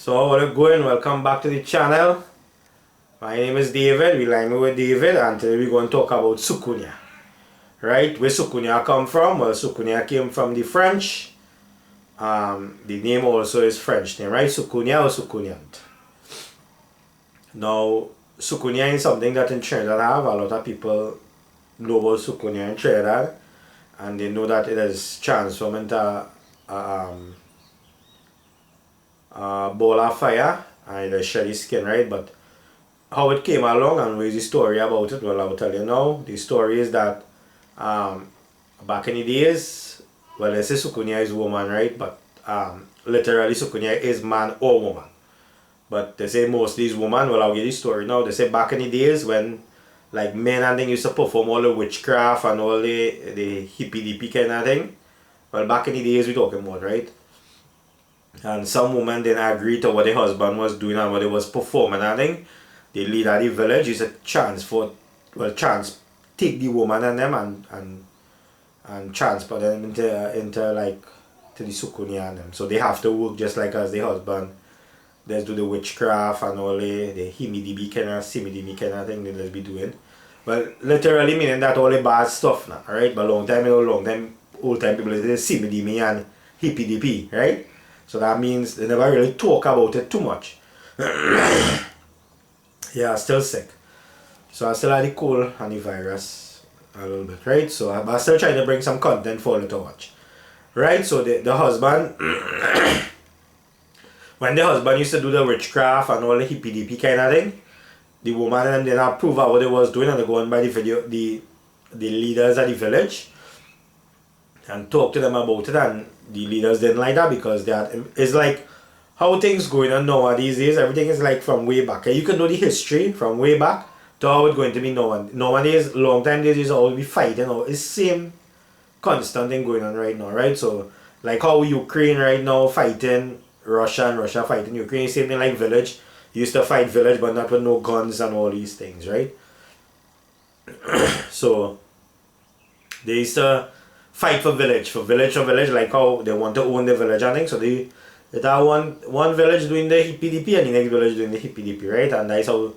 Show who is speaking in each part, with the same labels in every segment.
Speaker 1: So how it going? Welcome back to the channel. My name is David. We like me with David, and today we're going to talk about Soucouyant. Right? Where Soucouyant come from? Well, Soucouyant came from the French. The name also is French name, right? Soucouyant or Soucouyant. Now, Soucouyant is something that in Trinidad have. A lot of people know about Soucouyant in Trinidad, and they know that it is transformed into a ball of fire and it shed his skin, right? But how it came along and where's the story about it? Well, I'll tell you now. The story is that back in the days, well, they say Soucouyant is woman, right? But literally Soucouyant is man or woman. But they say mostly is woman. Well, I'll give you the story now. They say back in the days when like men and things used to perform all the witchcraft and all the hippy-dippy kind of thing. Well, back in the days we're talking about, right? And some women didn't agree to what the husband was doing and what he was performing and thing. The leader of the village is a take the woman and them and transfer them into like to the Soucouyant and them. So they have to work just like as the husband. They do the witchcraft and all the himmy-dibby kind of simmy-dibby kind of thing they be doing. Well, literally meaning that all the bad stuff now, right? But old time people say simmy-dibby and hippy-dippy, right? So that means they never really talk about it too much. Yeah, still sick. So I still had the cold and the virus a little bit, right? So I'm still trying to bring some content for you to watch. Right? So the husband, when the husband used to do the witchcraft and all the hippy-dippy kind of thing, the woman and them didn't approve of what they was doing and they go on by the leaders of the village and talk to them about it, and the leaders didn't like that because it's like how things going on nowadays is everything is like from way back. You can know the history from way back to how it's going to be now. Nowadays, long time days is always be fighting or it's same constant thing going on right now, right? So like how Ukraine right now fighting Russia and Russia fighting Ukraine, same thing like village. You used to fight village but not with no guns and all these things, right? So they used to fight for village, like how they want to own the village and things. So they have one village doing the hippy-dippy and the next village doing the hippy-dippy, right? And that's how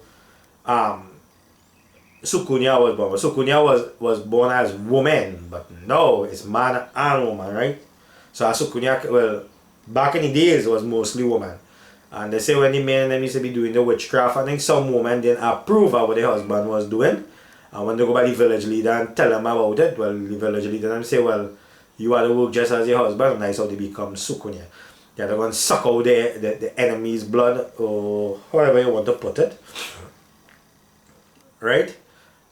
Speaker 1: Soucouyant was born. Soucouyant was born as woman, but no, it's man and woman, right? So Soucouyant, well, back in the days, it was mostly woman. And they say when the men them used to be doing the witchcraft, I think some women didn't approve of what the husband was doing. And when they go by the village leader and tell them about it, well, the village leader them say, well, you are to work just as your husband, and that's how they become Soucouyant. They're going to suck out the enemy's blood, or however you want to put it. Right?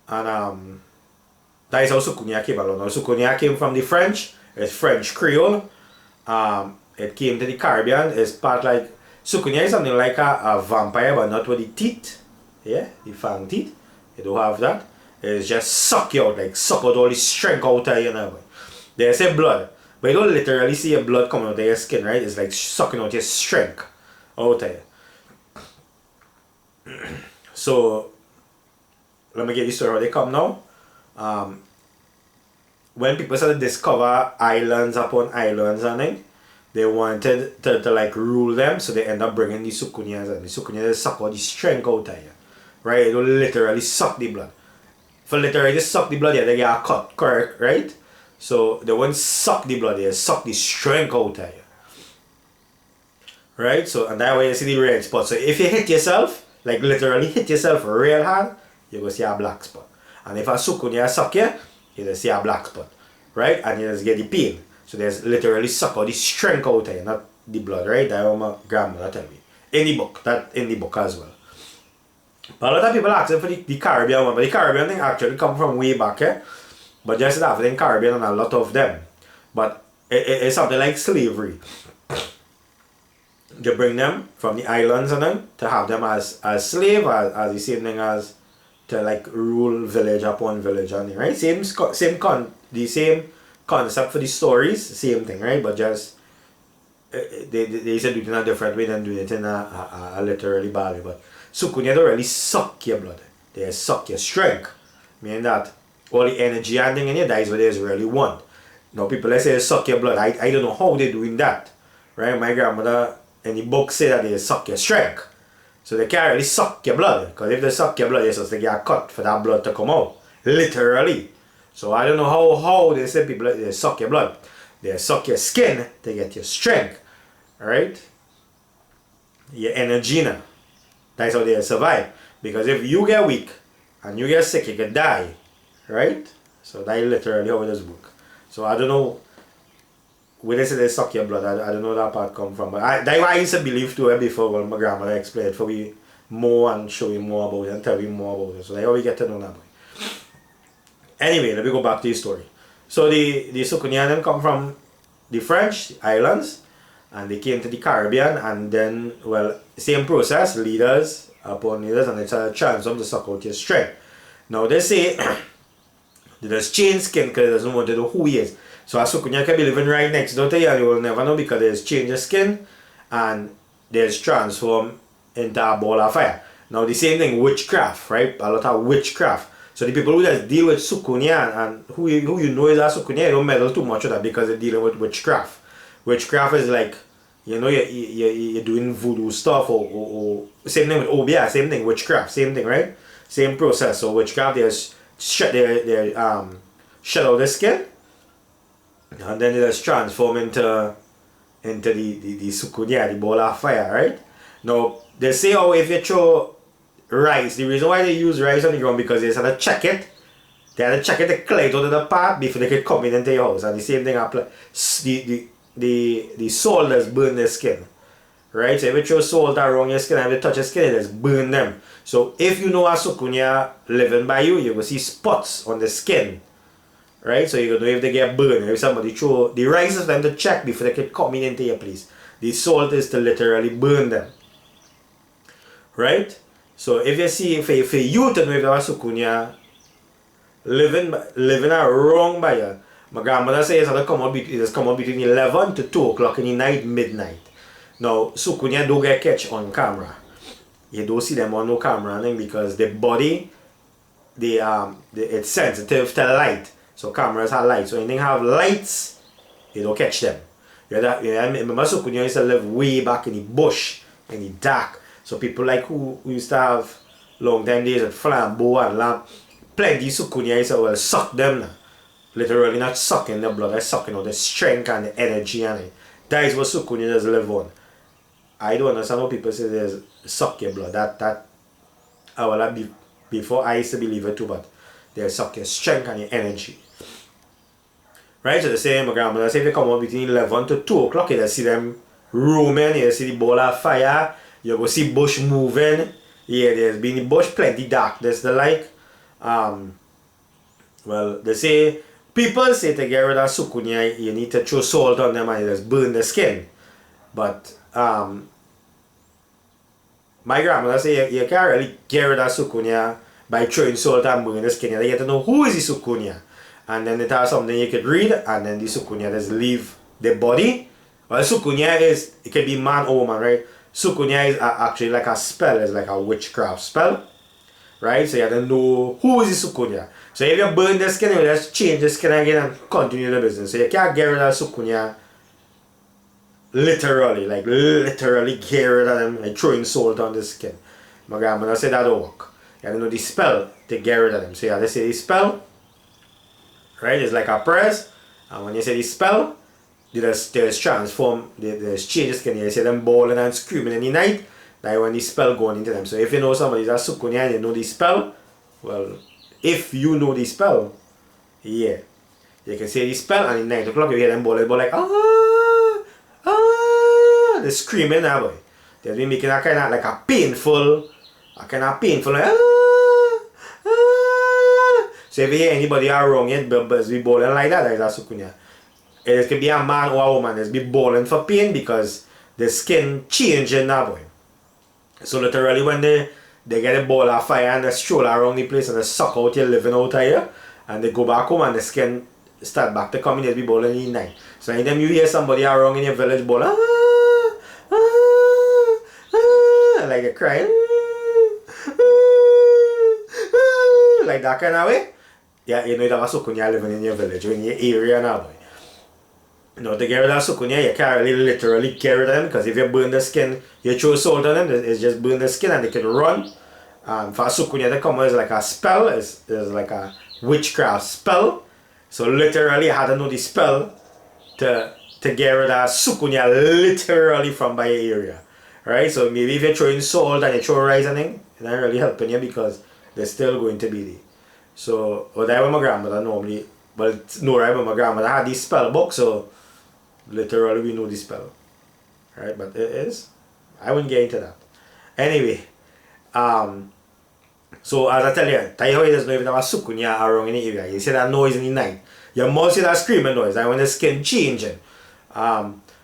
Speaker 1: And that is how Soucouyant came along. Now, Soucouyant came from the French. It's French Creole. It came to the Caribbean. It's part like Soucouyant is something like a vampire, but not with the teeth. Yeah, the fang teeth. You don't have that. It's just suck you out, like suck out all the strength out of you, you know. They say blood, but you don't literally see your blood coming out of your skin, right? It's like sucking out your strength out of you. So, let me get you story how they come now. When people started to discover islands upon islands and thing, they wanted to like rule them, so they end up bringing the Soucouyants, and the Soucouyants suck out the strength out of you. Right? They don't literally suck the blood. For literally suck the blood, yeah, they get a cut, correct, right? So they won't suck the blood, they suck the strength out of you. Right? So, and that way you see the red spot. So if you hit yourself, like literally hit yourself real hard, you will see a black spot. And if a Soucouyant suck you, you will see a black spot. Right? And you just get the pain. So there's literally suck out the strength out of you, not the blood, right? That's what my grandmother tell me. In the book as well. But a lot of people asking for the Caribbean one, but the Caribbean thing actually come from way back, eh? But just after in Caribbean and a lot of them. But it's something like slavery. You bring them from the islands and then to have them as slave, as the same thing as to like rule village upon village and right? The same concept for the stories, same thing, right? But just they used to do it in a different way than doing it in a literally bad way. But Soucouyant don't really suck your blood. They suck your strength. Meaning that all the energy and thing in you, that is what they really want. Now people say suck your blood. I don't know how they're doing that. Right? My grandmother in the book say that they suck your strength. So they can't really suck your blood. Because if they suck your blood, you're supposed to get a cut for that blood to come out. Literally. So I don't know how they say people they suck your blood. They suck your skin to get your strength. Alright? Your energy now. That's how they survive. Because if you get weak and you get sick, you can die. Right? So that's literally how it does work. So I don't know when they say they suck your blood, I don't know that part come from. But that's why I used to believe too before when my grandmother explained for me more and show you more about it and tell you more about it. So that's how we get to know that. Anyway, let me go back to the story. So the Soucouyant come from the French islands and they came to the Caribbean, and then, well, same process, leaders upon leaders, and it's a chance of to suck out your strength. Now they say they just change skin because they doesn't want to know who he is. So a Soucouyant can be living right next door to you and you will never know because there's change of skin and there's transform into a ball of fire. Now the same thing, witchcraft, right? A lot of witchcraft. So the people who just deal with Soucouyant and who you know is a Soucouyant, you don't meddle too much with that because they're dealing with witchcraft. Witchcraft is like, you know, you're doing voodoo stuff or same thing with Obia, same thing, witchcraft, same thing, right? Same process. So witchcraft, they shut out the skin and then it just transform into the Soucouyant, the ball of fire, right? Now they say if you throw rice, the reason why they use rice on the ground because they had to check it. They had to check it to clear it out of the part before they could come in into your house. And the same thing applies. The salt does burn their skin. Right? So if you throw salt around your skin and if you touch your skin, it just burn them. So if you know a Soucouyant living by you, you will see spots on the skin. Right? So you know if they get burned. If somebody throw the rice is for them to check before they could come in into your place. The salt is to literally burn them. Right? So if you see, for you to know if you have a Soucouyant living wrong by you, my grandmother says it has come out between 11 to 2 o'clock in the night, midnight. Now, Soucouyant don't get catch on camera. You don't see them on no camera because the body, it's sensitive to light. So cameras have light. So anything have lights, you don't catch them. Remember Soucouyant used to live way back in the bush, in the dark. So people like who used to have long time days with flambeau and lamp, plenty Soucouyant used to suck them now. Literally not sucking the blood, they're sucking out the strength and the energy and it. That is what Soucouyant does live on. I don't understand how people say they suck your blood. That I will be before I used to believe it too, but they suck your strength and your energy. Right? So the same my grandmother say if you come out between 11 to 2 o'clock, you just see them roaming, you see the ball of fire. You go see bush moving. Yeah, there's been the bush plenty darkness the like. Well, they say people say to get rid of Soucouyant, you need to throw salt on them and you just burn the skin. But my grandmother say you can't really get rid of Soucouyant by throwing salt and burning the skin. You get to know who is the Soucouyant. And then it has something you could read and then the Soucouyant just leave the body. Well, Soucouyant is, it can be man or woman, right? Soucouyant is actually like a spell, it's like a witchcraft spell, right? So you have to know who is the Soucouyant. So if you burn the skin, you just change the skin again and continue the business. So you can't get rid of Soucouyant literally get rid of them, like throwing salt on the skin. My grandmother said that don't work. You have to know the spell to get rid of them. So you have to say the spell, right? It's like a press, and when you say the spell, there's transform, there's changes skin. You see them bawling and screaming in the night. That's when the spell going into them. So if you know somebody's a Soucouyant and you know the spell, well, if you know the spell, yeah, you can say the spell and at 9 o'clock you hear them bawling like they're screaming now, boy. They've been making a kind of like a painful like So if you hear anybody around you, but be bawling like that, that's a Soucouyant. It could be a man or a woman that's be bawling for pain because the skin changing now, boy. So literally when they get a ball of fire and they stroll around the place and they suck out your living out of here and they go back home and the skin start back to come in, they'll be bawling in the night. So anytime you hear somebody around in your village bawl, like they're crying, like that kind of way, yeah, you know you have a Soucouyant living in your village or in your area now, boy. You know, to get rid of Soucouyant, you can't really literally get rid of them, because if you burn the skin, you throw salt on them, it's just burn the skin and they can run. For Soucouyant to come out is like a spell, it's like a witchcraft spell. So literally you had to know the spell to get rid of Soucouyant literally from by your area. Right? So maybe if you're throwing salt and you throw rice and thing, it's not really helping you, because they're still going to be there. So what I with my grandmother normally, but no, right, but my grandmother had this spell book, so literally we know the spell. Right? But it is, I wouldn't get into that. Anyway, so as I tell you, how it is not even have a Soucouyant around in the area. You see that noise in the night. You must see that screaming noise, and when the skin changing.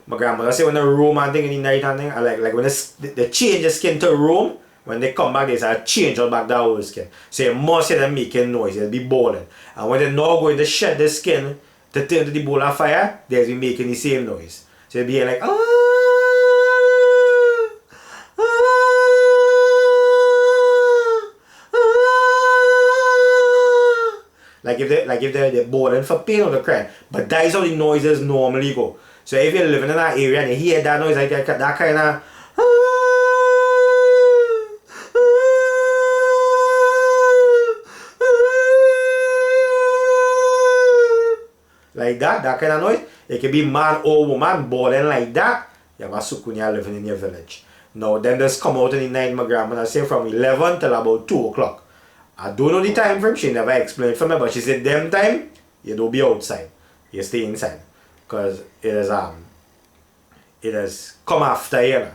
Speaker 1: My grandmother say when the room and thing in the night and thing, like when they change the skin to room, when they come back, there's a change all back that whole skin. So you must hear them making noise, they'll be boiling. And when they now going to shed the skin to turn to the bowl of fire, they'll be making the same noise. So they'll be like, like if they're boiling for pain or they're crying. But that is how the noises normally go. So if you're living in that area and you hear that noise, like that kind of like that kind of noise, it can be man or woman bawling like that. You have a Soucouyant living in your village. Now then just come out in the night, my grandmother say from 11 till about 2 o'clock. I don't know the time frame, she never explained for me, but she said them time, you don't be outside. You stay inside. Because it has come after you.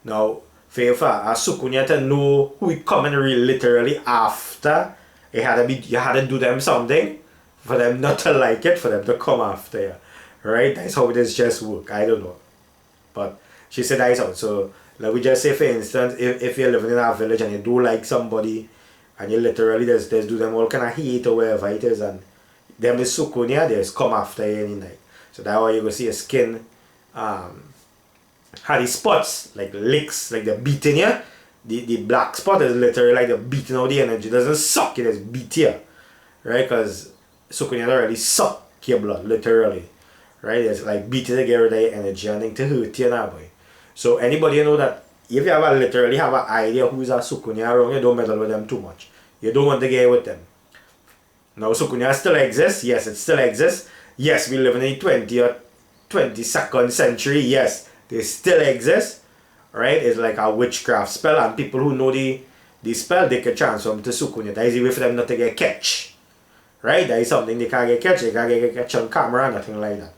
Speaker 1: Now, for a Soucouyant to know who is coming really literally after, you had to do them something for them not to like it, for them to come after you. Right? That's how this just work. I don't know. But she said that's out. So let me just say, for instance, if you're living in a village and you do like somebody and you literally just do them all kind of hate or whatever it is, and them is Soucouyant, they just come after you any night. So that's why you go see your skin had the spots, like licks, like they're beating you. The black spot is literally like they're beating out the energy. It doesn't suck, it just beat you. Right? Because Soucouyant already suck your blood, literally. Right? It's like beating to get rid of your energy and then to hurt you now, boy. So anybody you know that if you literally have an idea who's a Soucouyant around, you don't meddle with them too much. You don't want to get with them. Now Soucouyant still exists, yes, it still exists. Yes, we live in the 20th or 22nd century. Yes, they still exist. Right? It's like a witchcraft spell, and people who know the spell, they can transform to Soucouyant. That is a way for them not to get catch. Right? That is something they can't get catch. They can't get catch on camera, nothing like that.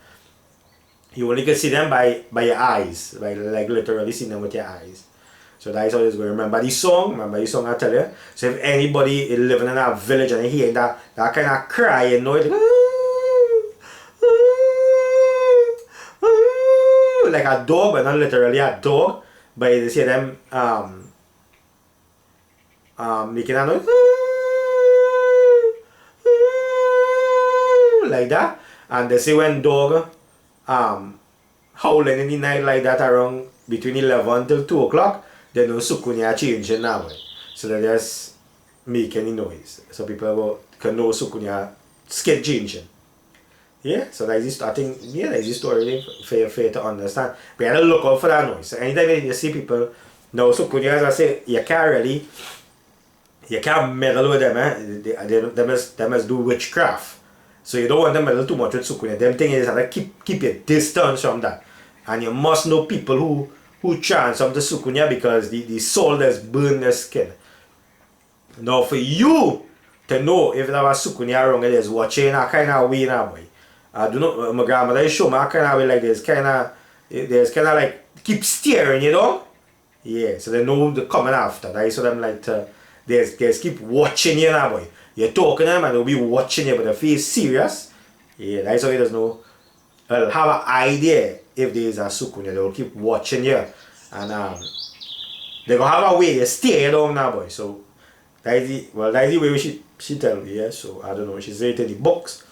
Speaker 1: You only can see them by your eyes. By like literally seeing them with your eyes. So that is how it's going. Remember the song I tell you. So if anybody is living in a village and you hear that kind of cry, you know it. Like a dog, but not literally a dog, but you see them making a noise like that, and they say when dog howling in the night like that around between 11 till 2 o'clock, they know Soucouyant changing now. So they just make any noise, so people can know Soucouyant skin changing. Yeah, so that's this, I think, yeah, that's the story for you to understand. But you have to look out for that noise. So anytime you see people, now Soucouyant, as I say, you can't meddle with them, they must do witchcraft. So you don't want to meddle too much with Soucouyant. Them thing is that keep your distance from that. And you must know people who transform to Soucouyant, because the soul does burn their skin. Now for you to know if there was Soucouyant around, it is watching a kind of way now, boy. I do not, my grandmother show me kind of way like there's kind of like keep staring, you know? Yeah, so they know they're coming after. That is what them like to, they just keep watching you now, boy. You're talking to them and they'll be watching you, but if he's serious, yeah, that's how he does know. They'll have an idea if there is a Soucouyant, they'll keep watching you. And they're gonna have a way, they stare down now, boy. So that is the way she tell me, yeah. So I don't know, she said it in the books.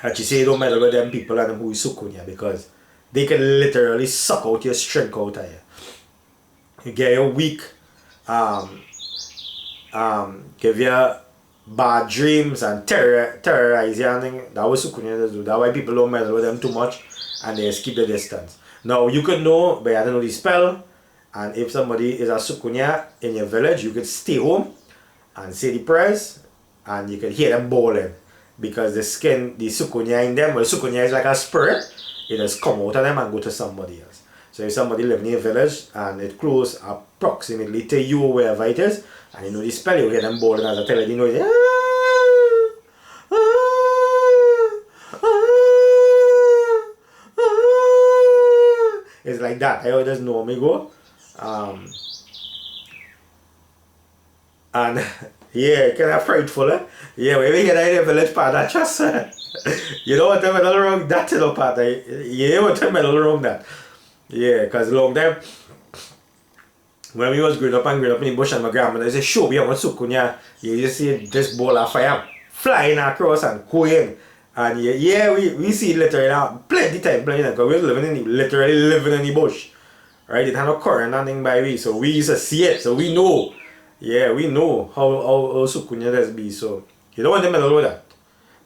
Speaker 1: And she say don't meddle with them people and them who is Soucouyant, because they can literally suck out your strength out of you. You get your weak, give you bad dreams and terrorize you and thing. That was Soucouyant do. That's why people don't meddle with them too much and they just keep the distance. Now you could know, but you have to know the spell. And if somebody is a Soucouyant in your village, you could stay home and say the prayers and you could hear them bawling. Because the Soucouyant in them, well, Soucouyant is like a spirit, it just come out of them and go to somebody else. So if somebody living in a village and it close approximately to you wherever it is, and you know the spell, you hear them bawling as I tell you the noise. It's like that. I always know me go. And yeah, kind of frightful, eh? Yeah, when we get in the village part, that just you don't want to meddle around that little part. You don't want to meddle around that. Yeah, because long time when we was growing up in the bush and my grandmother said, show me how much Soucouyant. You just see this ball of fire flying across and going. And yeah, we see it literally plenty time, because we were literally living in the bush. Right? It had no current nothing by we, so we used to see it, so we know. Yeah, we know how Soucouyant does be, so you don't want to meddle with that.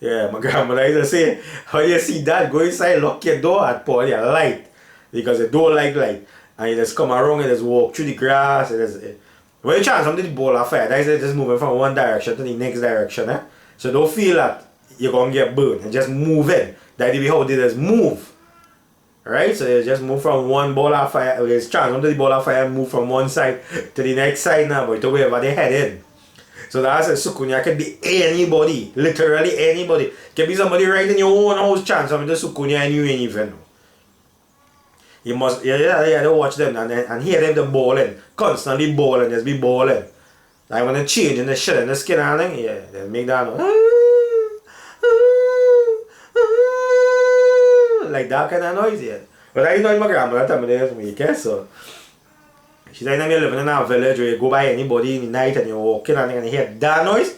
Speaker 1: Yeah, my grandmother used to say, how you see that, go inside, lock your door and pour your light. Because the door like light. And you just come around and just walk through the grass. When you chance something to ball of fire, that is just moving from one direction to the next direction. Eh? So don't feel that you're going to get burned. And just move in. That is how they just move. Right? So you just move from one ball of fire. There's chance something to the ball of fire and move from one side to the next side now, but to wherever they head in. So that's a Soucouyant can be anybody. Literally anybody. Can be somebody right in your own house chance something to Soucouyant and you ain't even know. You must, yeah, watch them and hear them bawling, constantly bawling, just be bawling. Like when they change in the shit in the skin and thing, yeah, they make that like that kind of noise, yeah. But I know my grandmother tell me this week, yeah, so she said, you're living in a village where you go by anybody in the night and you're walking and you hear that noise.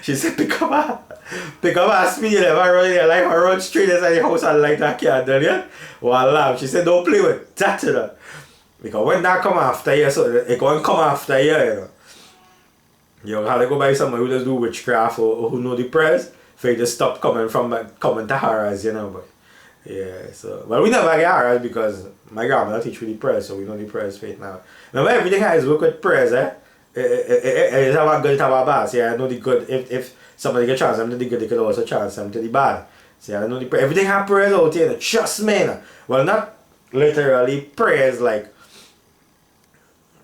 Speaker 1: She said, pick up a speed level run your life and run straight inside the house and light that candle, yeah? Well, laugh. She said, don't play with that, you know. Because when that come after you, so it going to come after you, you know. You have to go by someone who does do witchcraft or who know the prayers for you to stop coming to horrors, you know. But yeah, so, well, we never get horrors because my grandmother teach me the prayers, so we know the prayers for it now. Now, everything has work with prayers, eh? It's have a good, have a bad. See, I know the good. If somebody can chance them to the good, they could also chance them to the bad. See, I know the everything have prayers out here. Trust me. Well, not literally prayers like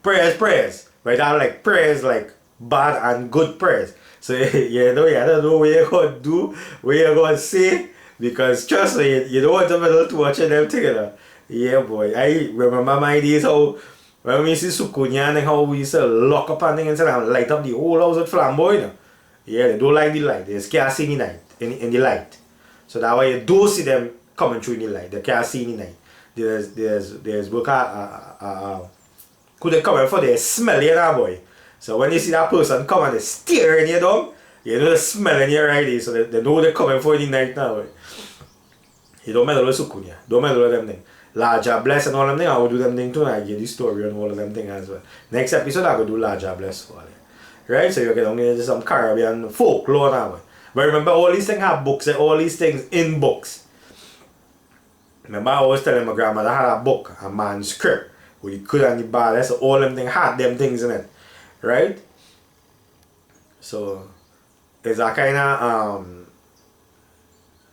Speaker 1: prayers. But I like prayers like bad and good prayers. So you don't know what you're going to do, what you're going to say. Because trust me, you don't want to meddle too much in them together. Yeah, boy. I remember my days how when we see Soucouyant and how we used to lock up and things and light up the whole house with flamboy, you know? Yeah, they don't like the light. They just can't see in the night, in the light. So that's why you do see them coming through in the light. They can't see in the night. There's work could they come in for the smell, you know, boy. So when you see that person come and they staring you down, you know the smell in your eye, so they know they're coming for in the night now, boy. You don't meddle with Soucouyant. Don't meddle with them things. Larger Bless and all them things, I will do them things too, and I give the story and all of them things as well. Next episode, I will do Larger Bless for you. Right? So you get into some Caribbean folklore now. But remember, all these things have books, and all these things in books. Remember, I always telling my grandmother I had a book, a manuscript, with the good and the bad, so all them things had them things in it. Right? So, it's a kind of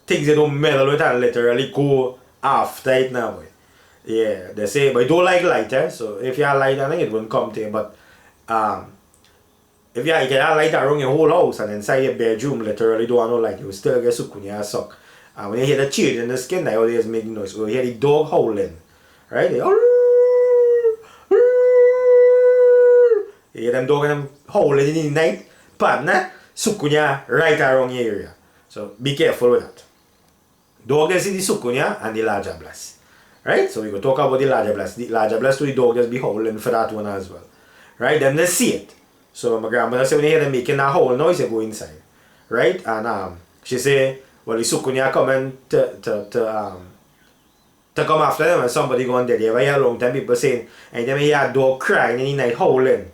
Speaker 1: things you don't meddle with and literally go after it now. Boy. Yeah, they say, but you don't like light, eh? So if you have light, I think it won't come to you. But if you have light around your whole house and inside your bedroom, literally don't have no light, you will still get Soucouyant suck. And when you hear the change in the skin, they always make noise. So you hear the dog howling, right? You hear them dog and them howling in the night, partner, Soucouyant right around your area. So be careful with that. Dog is the Soucouyant and the Larger Bless. Right? So we go talk about the Larger Bless. The Larger Bless to the dog just be howling for that one as well. Right? Then they see it. So my grandmother said when you hear them making that howl noise, you go inside. Right? And she say, well, the Soucouyant coming to come after them and somebody going dead. You ever hear a long time people saying, and then you hear a dog crying in the night howling.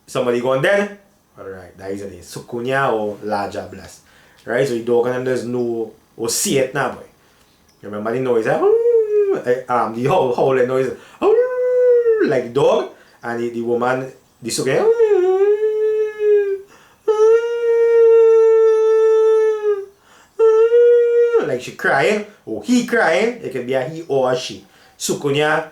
Speaker 1: Somebody going dead? Alright, that is it. Soucouyant or larger bless. Right? So the dog and them there's no or see it now, boy. You remember the noise? The howling noise like dog, and the woman, the Soucouyant, like she crying or he crying. It can be a he or a she. Soucouyant,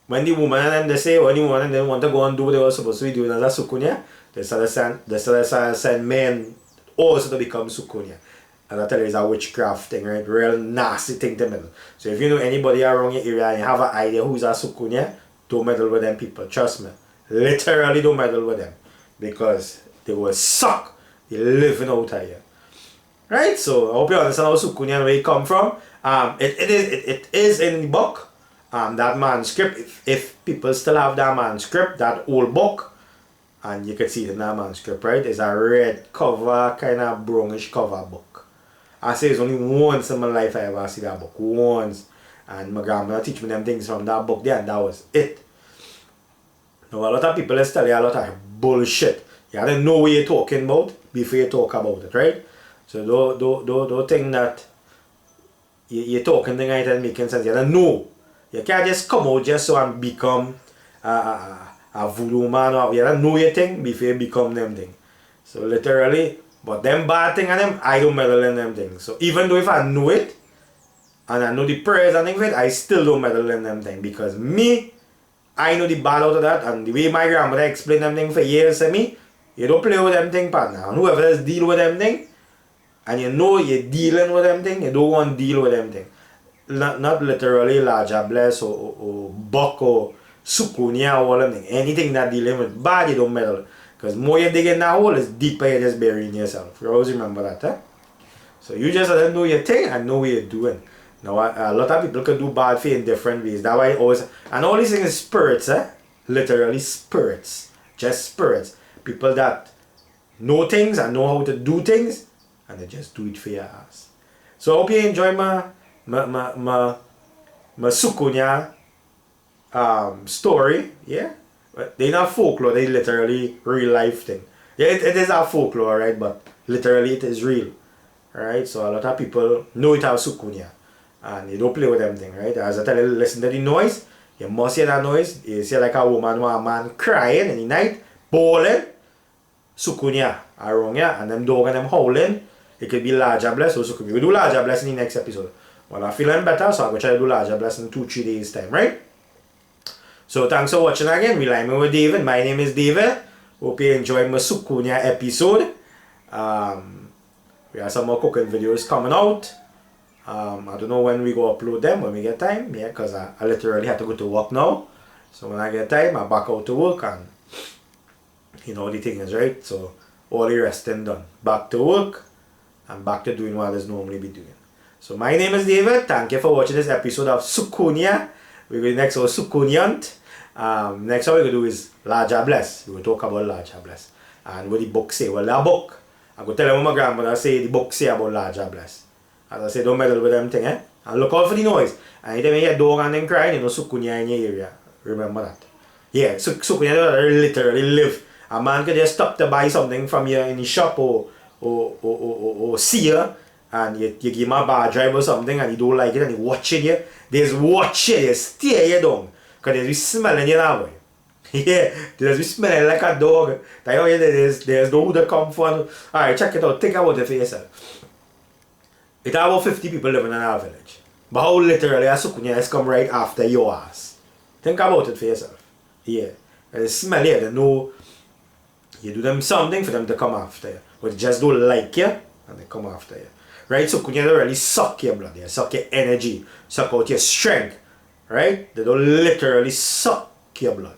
Speaker 1: when the woman and they say, when the woman and they want to go and do what they were supposed to be doing as a Soucouyant, they started send men also to become Soucouyant. And I tell you, it's a witchcraft thing, right? Real nasty thing to meddle. So if you know anybody around your area and you have an idea who's a Soucouyant, don't meddle with them people. Trust me. Literally don't meddle with them. Because they will suck. They're living out here. Right? So I hope you understand how Soucouyant where it come from. It is in the book. That manuscript, if people still have that manuscript, that old book, and you can see it in that manuscript, right? It's a red cover, kind of brownish cover book. I say it's only once in my life I ever see that book. Once. And my grandmother teach me them things from that book there, and that was it. Now a lot of people is telling you a lot of bullshit. You have to know what you're talking about before you talk about it, right? So don't think that you're talking things right and making sense. You have to know. You can't just come out just so and become a voodoo man, or you don't know your thing before you become them thing. So literally, but them bad thing and them, I don't meddle in them things. So even though if I know it, and I know the prayers and things of it, I still don't meddle in them things. Because me, I know the bad out of that, and the way my grandmother explained them things for years to me, you don't play with them thing, partner. And whoever else deal with them thing, and you know you're dealing with them thing, you don't want to deal with them thing. Not literally larger bless or buck or Soucouyant or all them thing. Anything that dealing with bad, you don't meddle. Because more you dig in that hole, it's deeper you're just burying yourself. You always remember that, eh? So you just have to know your thing and know what you're doing. Now a lot of people can do bad for you in different ways. That's why I always, and all these things is spirits, eh? Literally spirits. Just spirits. People that know things and know how to do things, and they just do it for your ass. So I hope you enjoy my Soucouyant story, yeah. But they're not folklore, they literally real life thing. Yeah, it is a folklore, right? But literally it is real, right? So a lot of people know it as Soucouyant, and you don't play with them thing, right? As I tell you, listen to the noise. You must hear that noise. You see like a woman or a man crying in the night, bawling. Soucouyant around here, and them dog and them howling. It could be larger bless or Soucouyant. We'll do larger bless in the next episode. Well, I'm feeling better, so I'm going to try to do larger bless in 2-3 days time, right? So thanks for watching again. We like me with David. My name is David. Hope you enjoyed my Soucouyant episode. We have some more cooking videos coming out. I don't know when we go upload them, when we get time. Yeah, because I literally have to go to work now. So when I get time, I back out to work, and you know the thing is, right? So all the resting done. Back to work and back to doing what I was normally be doing. So my name is David. Thank you for watching this episode of Soucouyant. We're going next on Soucouyant. Next what we're going to do is larger bless. We're going to talk about larger bless. And what the book say. Well, that book, I'm going to tell you what my grandmother say the book say about larger bless. As I say, don't meddle with them thing, eh? And look out for the noise. And anytime you hear dog and them crying, you know Soucouyant in your area. Remember that. Yeah, Soucouyant literally live. A man could just stop to buy something from you in the shop or see you, and you give him a bar drive or something, and he don't like it, and he watching you. There's watching you, stare you down. Because there's be smelling you that way. Yeah, there's be smelling like a dog. There's no who that come for. Alright, check it out. Think about it for yourself. It's about 50 people living in our village. But how literally a Soucouyant has come right after your ass. Think about it for yourself. Yeah. And they smell you, they know you do them something for them to come after you. But they just don't like you, and they come after you. Right? Soucouyant don't really suck your blood. They suck your energy, suck out your strength. Right? They don't literally suck your blood.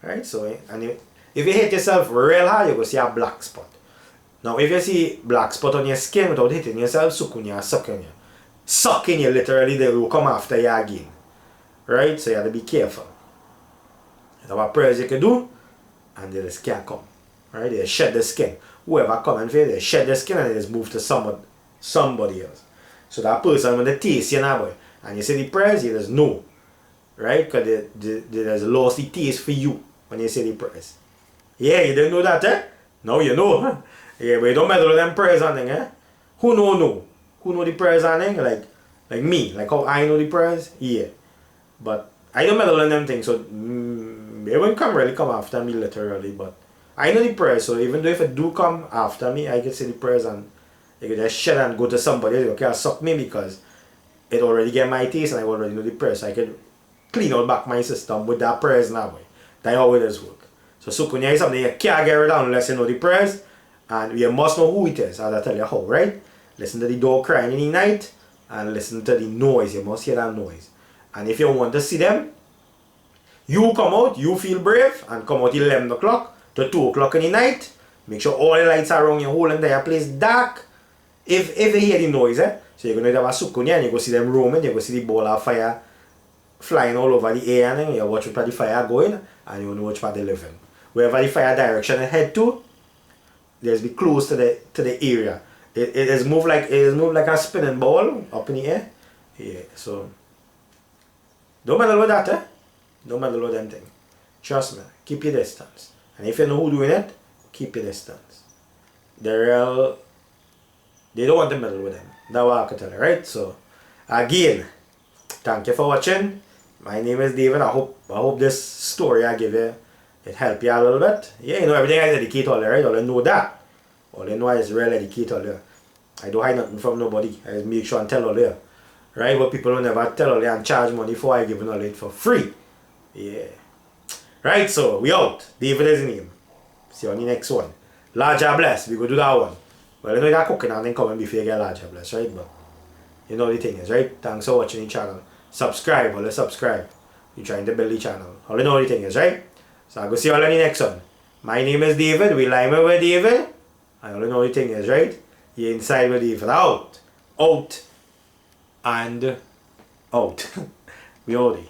Speaker 1: Right? So, and if you hit yourself real hard, you're going to see a black spot. Now, if you see black spot on your skin without hitting yourself, Soucouyant sucking you. Sucking you literally, they will come after you again. Right? So you have to be careful. That's what prayers you can do, and they just can't come. Right? They shed the skin. Whoever coming for you, they shed the skin and they just move to somebody else. So that person, when they taste you now, boy, and you say the prayers, you just know. Right? Because they just lost the taste for you. when you say the prayers. Yeah, you didn't know that, eh? Now you know. Yeah, but you don't meddle with them prayers and thing, eh? Who know? Who know the prayers and thing? Like me, like how I know the prayers? Yeah. But I don't meddle in them things, so they won't really come after me literally, but I know the prayers, so even though if it do come after me, I can say the prayers and they can just shut and go to somebody else, okay, suck me because it already get my taste and I already know the prayers, so I can clean out back my system with that prayers now. That's how it does work. So Soucouyant is something you can't get rid of unless you know the prayers, and you must know who it is, as I tell you how, right? Listen to the dog crying in the night and listen to the noise. You must hear that noise. And if you want to see them, you come out, you feel brave, and come out 11 o'clock to 2 o'clock in the night. Make sure all the lights are around your whole entire place dark. If you hear the noise, eh? So you're going to have a Soucouyant and you go see them roaming, you go see the ball of fire flying all over the air, and then you watch where the fire going, and you know which part they live in. Wherever the fire direction it head to, there's be close to the area. It is moved like a spinning ball up in the air. Yeah, so don't meddle with that, eh? Don't meddle with them things. Trust me, keep your distance. And if you know who doing it, keep your distance. They don't want to meddle with them. That's what I can tell you, right? So again, thank you for watching. My name is David. I hope this story I give you, it help you a little bit. Yeah, you know everything I educate all you, right? All you know that. All you know is real educate all you. I don't hide nothing from nobody. I just make sure and tell all you. Right? But people will never tell all you and charge money for I giving all it for free. Yeah. Right, so we out. David is the name. See you on the next one. Larger bless. We go do that one. Well, you know you're cooking and then coming before you get larger bless, right? But you know the thing is, right? Thanks for watching the channel. Subscribe, all subscribe. You're trying to build the channel. All you know the thing is, right? So I'll go see you all on the next one. My name is David. We lime with David. And all you know the thing is, right? You're inside with David. Out. Out. And out. We all day.